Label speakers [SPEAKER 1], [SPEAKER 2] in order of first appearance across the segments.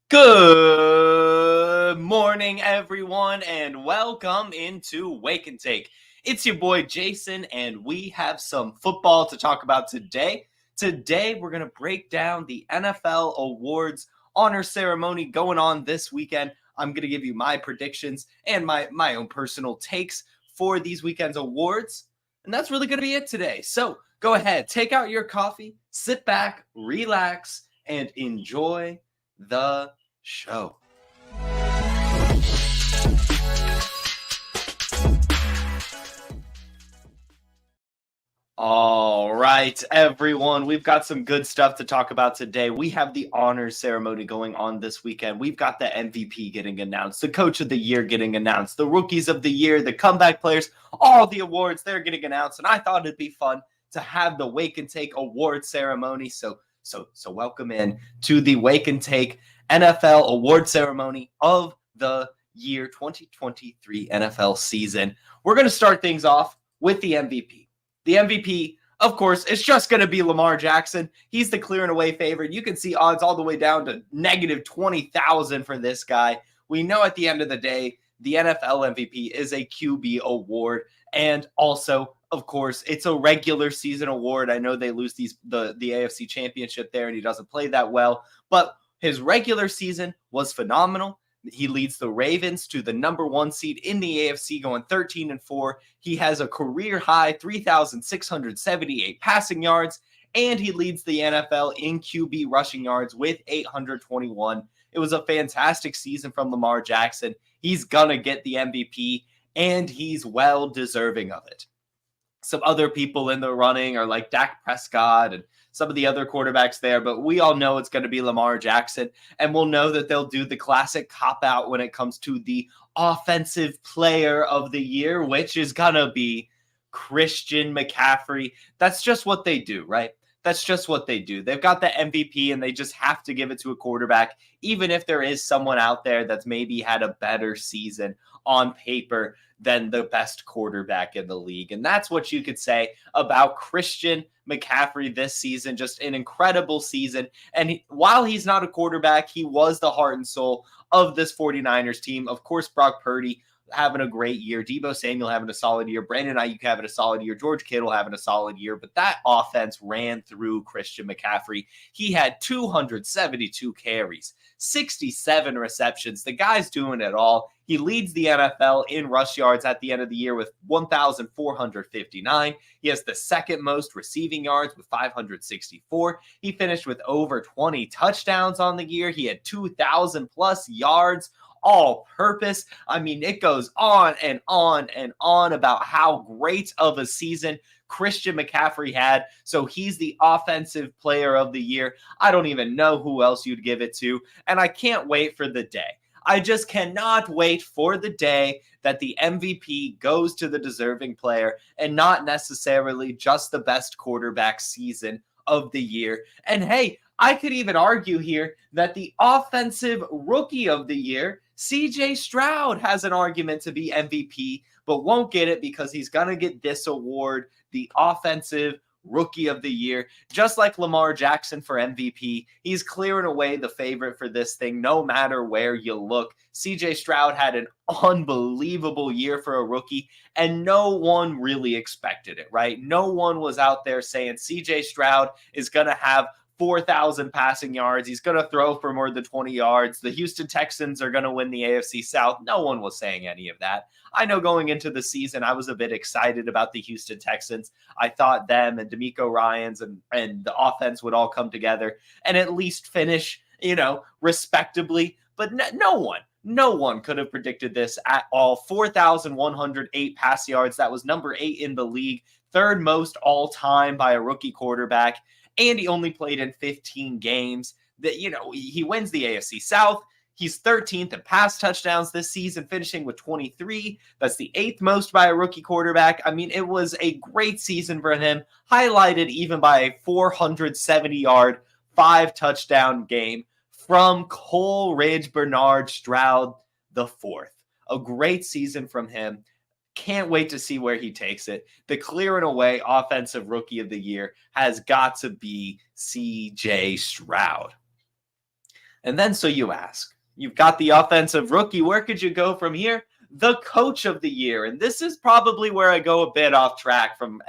[SPEAKER 1] Good morning, everyone, and welcome into Wake and Take. It's your boy Jason, and we have some football to talk about today. Today, we're going to break down the NFL Awards honor ceremony going on this weekend. I'm going to give you my predictions and my own personal takes for these weekend's awards, and that's really going to be it today. So go ahead, take out your coffee, sit back, relax, and enjoy the show. All right, everyone, we've got some good stuff to talk about today. We have the honors ceremony going on this weekend. We've got the MVP getting announced, the coach of the year getting announced, the rookies of the year, the comeback players, all the awards, they're getting announced. And I thought it'd be fun to have the Wake and Take award ceremony. So welcome in to the Wake and Take NFL award ceremony of the year 2023 NFL season. We're going to start things off with the MVP. The MVP, of course, is just going to be Lamar Jackson. He's the clear and away favorite. You can see odds all the way down to negative 20,000 for this guy. We know at the end of the day, the NFL MVP is a QB award. And also, of course, it's a regular season award. I know they lose the AFC championship there and he doesn't play that well, but his regular season was phenomenal. He leads the Ravens to the number 1 seed in the AFC, going 13-4. He has a career high 3,678 passing yards, and he leads the NFL in QB rushing yards with 821. It was a fantastic season from Lamar Jackson. He's gonna get the MVP, and he's well deserving of it. Some other people in the running are like Dak Prescott and some of the other quarterbacks there, but we all know it's going to be Lamar Jackson, and we'll know that they'll do the classic cop-out when it comes to the offensive player of the year, which is going to be Christian McCaffrey. That's just what they do, right? That's just what they do. They've got the MVP, and they just have to give it to a quarterback, even if there is someone out there that's maybe had a better season on paper than the best quarterback in the league. And that's what you could say about Christian McCaffrey this season. Just an incredible season. And while he's not a quarterback, he was the heart and soul of this 49ers team. Of course, Brock Purdy having a great year, Deebo Samuel having a solid year, Brandon Ayuk having a solid year, George Kittle having a solid year, but that offense ran through Christian McCaffrey. He had 272 carries, 67 receptions. The guy's doing it all. He leads the NFL in rush yards at the end of the year with 1,459. He has the second most receiving yards with 564. He finished with over 20 touchdowns on the year. He had 2,000 plus yards all purpose. I mean, it goes on and on and on about how great of a season Christian McCaffrey had. So he's the offensive player of the year. I don't even know who else you'd give it to. And I can't wait for the day. I just cannot wait for the day that the MVP goes to the deserving player and not necessarily just the best quarterback season of the year. And hey, I could even argue here that the offensive rookie of the year, CJ Stroud, has an argument to be MVP, but won't get it because he's going to get this award, the offensive rookie of the year. Just like Lamar Jackson for MVP, he's clearing away the favorite for this thing no matter where you look. CJ Stroud had an unbelievable year for a rookie, and no one really expected it, right? No one was out there saying CJ Stroud is going to have 4,000 passing yards. He's going to throw for more than 20 yards. The Houston Texans are going to win the AFC South. No one was saying any of that. I know going into the season, I was a bit excited about the Houston Texans. I thought them and DeMeco Ryans and the offense would all come together and at least finish, respectably. But no one could have predicted this at all. 4,108 pass yards. That was number 8 in the league, third most all time by a rookie quarterback. And he only played in 15 games. He wins the AFC South. He's 13th in pass touchdowns this season, finishing with 23. That's the 8th most by a rookie quarterback. I mean, it was a great season for him, highlighted even by a 470-yard, 5-touchdown game from Coleridge Bernard Stroud IV. A great season from him. Can't wait to see where he takes it. The clear and away offensive rookie of the year has got to be CJ Stroud. And then so you ask, you've got the offensive rookie. Where could you go from here? The coach of the year. And this is probably where I go a bit off track from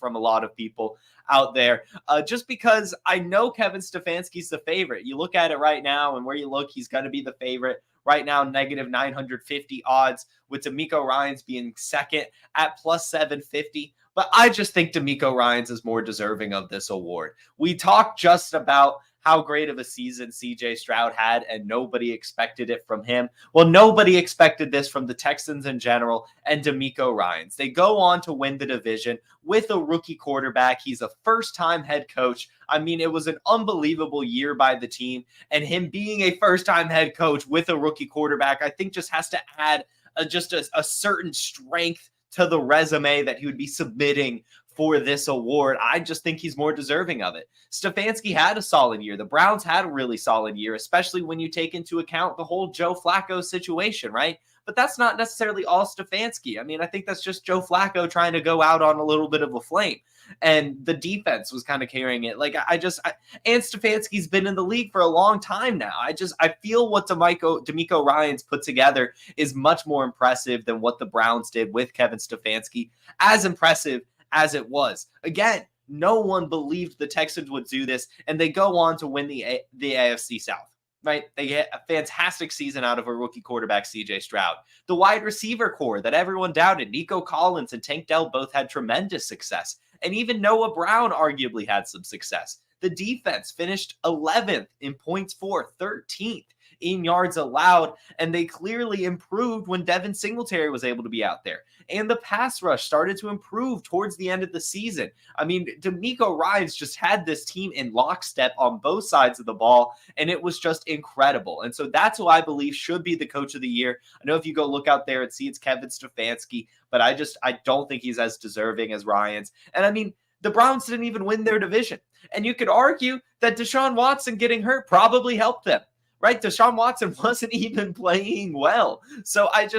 [SPEAKER 1] a lot of people out there, just because I know Kevin Stefanski's the favorite. You look at it right now, and where you look, he's going to be the favorite. Right now, negative 950 odds, with DeMeco Ryans being second at plus 750. But I just think DeMeco Ryans is more deserving of this award. We talked just about how great of a season CJ Stroud had, and nobody expected it from him. Well, nobody expected this from the Texans in general and DeMeco Ryans. They go on to win the division with a rookie quarterback. He's a first-time head coach. I mean, it was an unbelievable year by the team, and him being a first-time head coach with a rookie quarterback, I think just has to add a certain strength to the resume that he would be submitting for this award. I just think he's more deserving of it. Stefanski had a solid year. The Browns had a really solid year, especially when you take into account the whole Joe Flacco situation, right? But that's not necessarily all Stefanski. I mean, I think that's just Joe Flacco trying to go out on a little bit of a flame. And the defense was kind of carrying it. And Stefanski's been in the league for a long time now. I feel what DeMeco Ryans put together is much more impressive than what the Browns did with Kevin Stefanski. As impressive as it was. Again, no one believed the Texans would do this, and they go on to win the AFC South, right? They get a fantastic season out of a rookie quarterback, CJ Stroud. The wide receiver core that everyone doubted, Nico Collins and Tank Dell, both had tremendous success. And even Noah Brown arguably had some success. The defense finished 11th in points for, 13th in yards allowed, and they clearly improved when Devin Singletary was able to be out there. And the pass rush started to improve towards the end of the season. I mean, DeMeco Ryans just had this team in lockstep on both sides of the ball, and it was just incredible. And so that's who I believe should be the coach of the year. I know if you go look out there and see it's Kevin Stefanski, but I don't think he's as deserving as Ryans. And I mean, the Browns didn't even win their division. And you could argue that Deshaun Watson getting hurt probably helped them. Right? Deshaun Watson wasn't even playing well. So I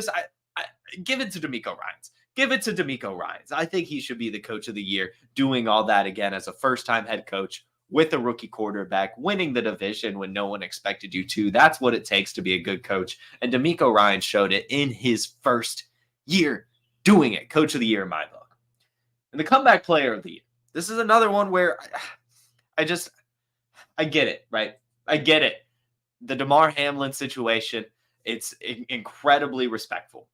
[SPEAKER 1] give it to DeMeco Ryans. Give it to DeMeco Ryans. I think he should be the coach of the year, doing all that again as a first-time head coach with a rookie quarterback, winning the division when no one expected you to. That's what it takes to be a good coach. And DeMeco Ryans showed it in his first year doing it. Coach of the year in my book. And the comeback player of the year. This is another one where I get it, right? I get it. The Damar Hamlin situation, it's incredibly respectable.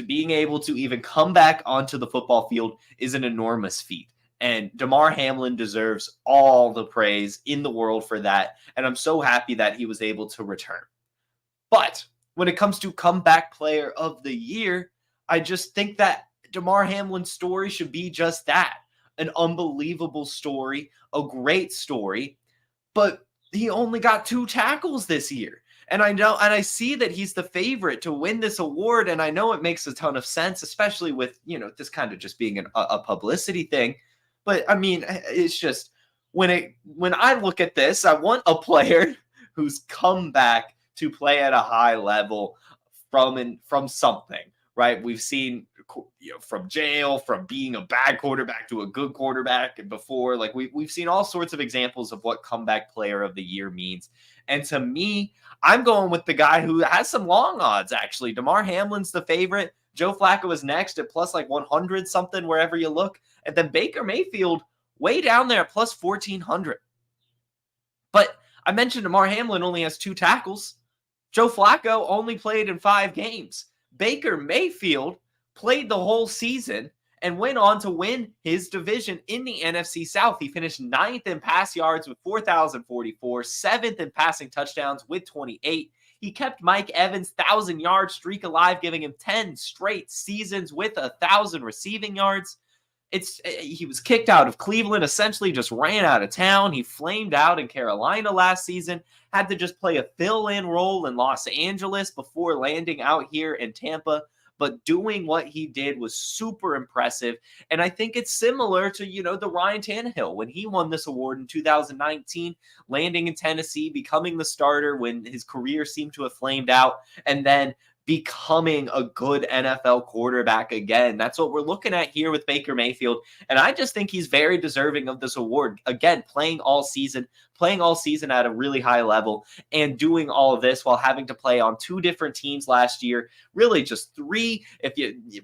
[SPEAKER 1] Being able to even come back onto the football field is an enormous feat. And Damar Hamlin deserves all the praise in the world for that. And I'm so happy that he was able to return. But when it comes to comeback player of the year, I just think that Damar Hamlin's story should be just that. An unbelievable story, a great story. But he only got 2 tackles this year. And I see that he's the favorite to win this award. And I know it makes a ton of sense, especially with, this kind of just being a publicity thing. But I mean, it's just when I look at this, I want a player who's come back to play at a high level from something, right? We've seen, from jail, from being a bad quarterback to a good quarterback, and before, we've seen all sorts of examples of what comeback player of the year means. And to me, I'm going with the guy who has some long odds, actually. Damar Hamlin's the favorite. Joe Flacco is next at plus 100 something wherever you look. And then Baker Mayfield way down there at plus 1,400. But I mentioned Damar Hamlin only has 2 tackles. Joe Flacco only played in 5 games. Baker Mayfield played the whole season and went on to win his division in the NFC South. He finished 9th in pass yards with 4,044, 7th in passing touchdowns with 28. He kept Mike Evans' 1,000-yard streak alive, giving him 10 straight seasons with 1,000 receiving yards. He was kicked out of Cleveland, essentially just ran out of town. He flamed out in Carolina last season, had to just play a fill-in role in Los Angeles before landing out here in Tampa. But doing what he did was super impressive. And I think it's similar to, the Ryan Tannehill when he won this award in 2019, landing in Tennessee, becoming the starter when his career seemed to have flamed out, and then becoming a good NFL quarterback again. That's what we're looking at here with Baker Mayfield. And I just think he's very deserving of this award. Again, playing all season at a really high level and doing all of this while having to play on 2 different teams last year, really just 3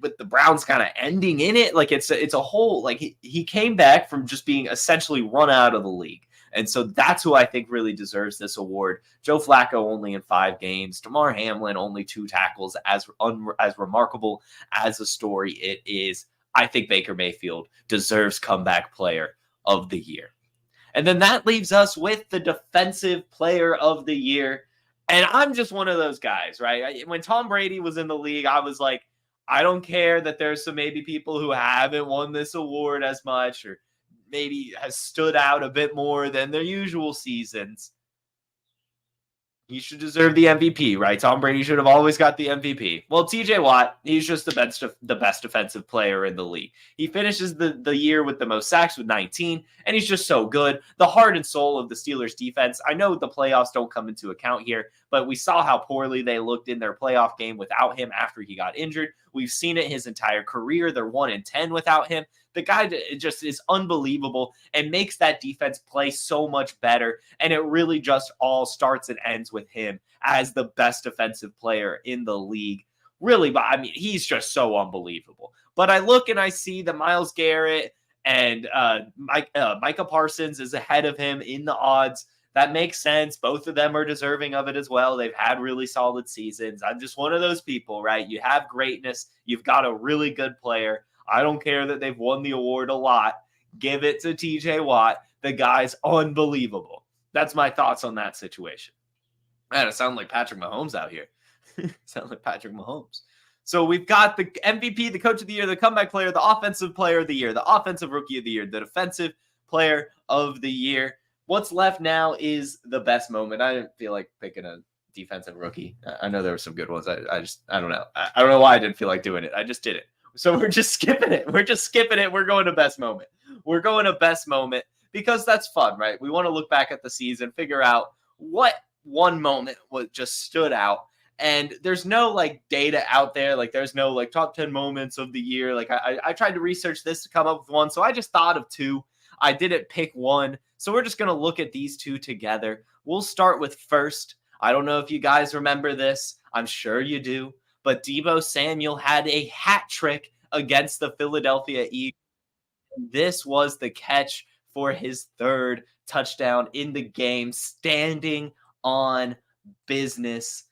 [SPEAKER 1] with the Browns kind of ending in it. Like it's a whole, like he came back from just being essentially run out of the league. And so that's who I think really deserves this award. Joe Flacco only in 5 games. Damar Hamlin only 2 tackles. As remarkable as a story it is, I think Baker Mayfield deserves comeback player of the year. And then that leaves us with the defensive player of the year. And I'm just one of those guys, right? When Tom Brady was in the league, I was like, I don't care that there's some maybe people who haven't won this award as much or maybe has stood out a bit more than their usual seasons. He should deserve the MVP, right? Tom Brady should have always got the MVP. Well, TJ Watt, he's just the best defensive player in the league. He finishes the year with the most sacks with 19, and he's just so good. The heart and soul of the Steelers defense. I know the playoffs don't come into account here, but we saw how poorly they looked in their playoff game without him after he got injured. We've seen it his entire career. They're 1-10 without him. The guy just is unbelievable and makes that defense play so much better. And it really just all starts and ends with him as the best defensive player in the league. Really, but I mean, he's just so unbelievable. But I look and I see that Myles Garrett and Micah Parsons is ahead of him in the odds. That makes sense. Both of them are deserving of it as well. They've had really solid seasons. I'm just one of those people, right? You have greatness. You've got a really good player. I don't care that they've won the award a lot. Give it to TJ Watt. The guy's unbelievable. That's my thoughts on that situation. Man, it sounds like Patrick Mahomes out here. Sound like Patrick Mahomes. So we've got the MVP, the coach of the year, the comeback player, the offensive player of the year, the offensive rookie of the year, the defensive player of the year. What's left now is the best moment. I didn't feel like picking a defensive rookie. I know there were some good ones. I don't know. I don't know why I didn't feel like doing it. I just did it. So we're just skipping it. We're going to best moment. We're going to best moment because that's fun, right? We want to look back at the season, figure out what one moment was just stood out. And there's no like data out there. Like there's no like top 10 moments of the year. Like I tried to research this to come up with one. So I just thought of 2. I didn't pick one. So we're just going to look at these 2 together. We'll start with first. I don't know if you guys remember this. I'm sure you do. But Deebo Samuel had a hat trick against the Philadelphia Eagles. This was the catch for his 3rd touchdown in the game, standing on business.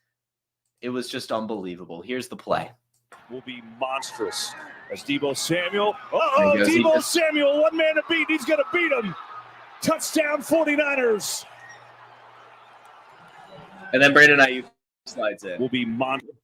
[SPEAKER 1] It was just unbelievable. Here's the play.
[SPEAKER 2] Will be monstrous as Deebo Samuel. Deebo Samuel, one man to beat. He's going to beat him. Touchdown 49ers.
[SPEAKER 1] And then Brandon Ayuk slides in.
[SPEAKER 2] Will be monstrous.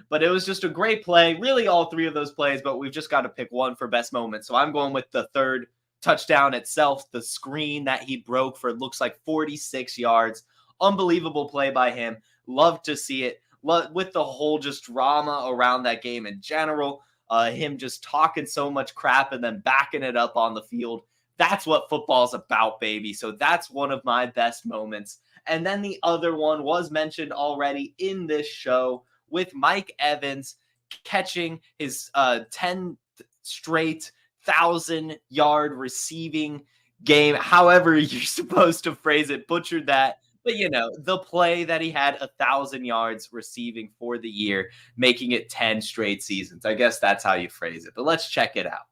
[SPEAKER 1] But it was just a great play. Really all 3 of those plays, but we've just got to pick one for best moment. So I'm going with the 3rd touchdown itself, the screen that he broke for looks like 46 yards. Unbelievable play by him. Love to see it. With the whole just drama around that game in general, him just talking so much crap and then backing it up on the field. That's what football's about, baby. So that's one of my best moments. And then the other one was mentioned already in this show with Mike Evans catching his 10 straight 1,000-yard receiving game. However you're supposed to phrase it, butchered that. But, you know, the play that he had 1,000 yards receiving for the year, making it 10 straight seasons. I guess that's how you phrase it. But let's check it out.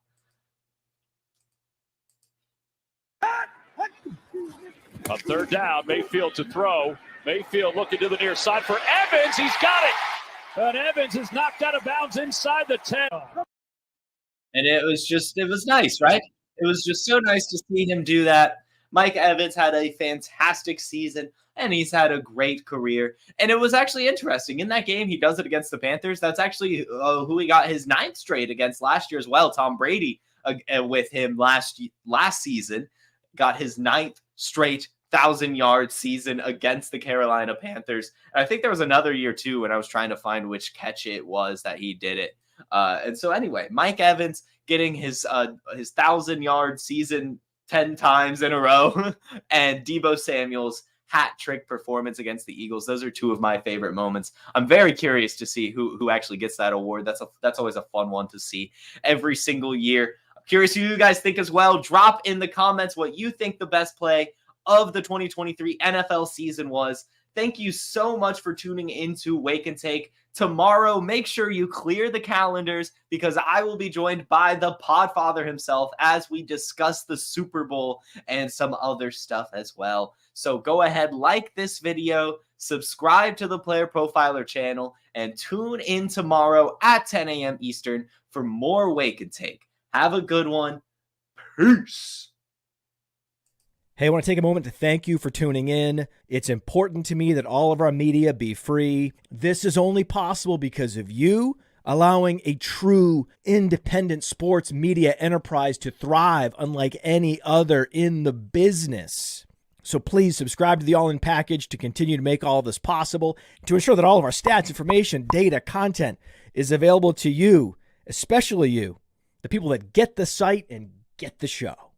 [SPEAKER 2] A 3rd down, Mayfield to throw. Mayfield looking to the near side for Evans. He's got it. And Evans is knocked out of bounds inside the 10.
[SPEAKER 1] And it was nice, right? It was just so nice to see him do that. Mike Evans had a fantastic season, and he's had a great career. And it was actually interesting. In that game, he does it against the Panthers. That's actually who he got his 9th straight against last year as well. Tom Brady with him last season got his 9th straight 1,000-yard season against the Carolina Panthers. And I think there was another year, too, when I was trying to find which catch it was that he did it. And so anyway, Mike Evans getting his 1,000-yard season 10 times in a row, and Deebo Samuel's hat trick performance against the Eagles. Those are two of my favorite moments. I'm very curious to see who actually gets that award. That's always a fun one to see every single year. I'm curious who you guys think as well. Drop in the comments what you think the best play of the 2023 NFL season was. Thank you so much for tuning into Wake and Take. Tomorrow, make sure you clear the calendars because I will be joined by the Podfather himself as we discuss the Super Bowl and some other stuff as well. So go ahead, like this video, subscribe to the Player Profiler channel, and tune in tomorrow at 10 a.m. Eastern for more Wake and Take. Have a good one. Peace.
[SPEAKER 3] Hey, I want to take a moment to thank you for tuning in. It's important to me that all of our media be free. This is only possible because of you allowing a true independent sports media enterprise to thrive unlike any other in the business. So please subscribe to the All In package to continue to make all of this possible, to ensure that all of our stats, information, data, content is available to you, especially you, the people that get the site and get the show.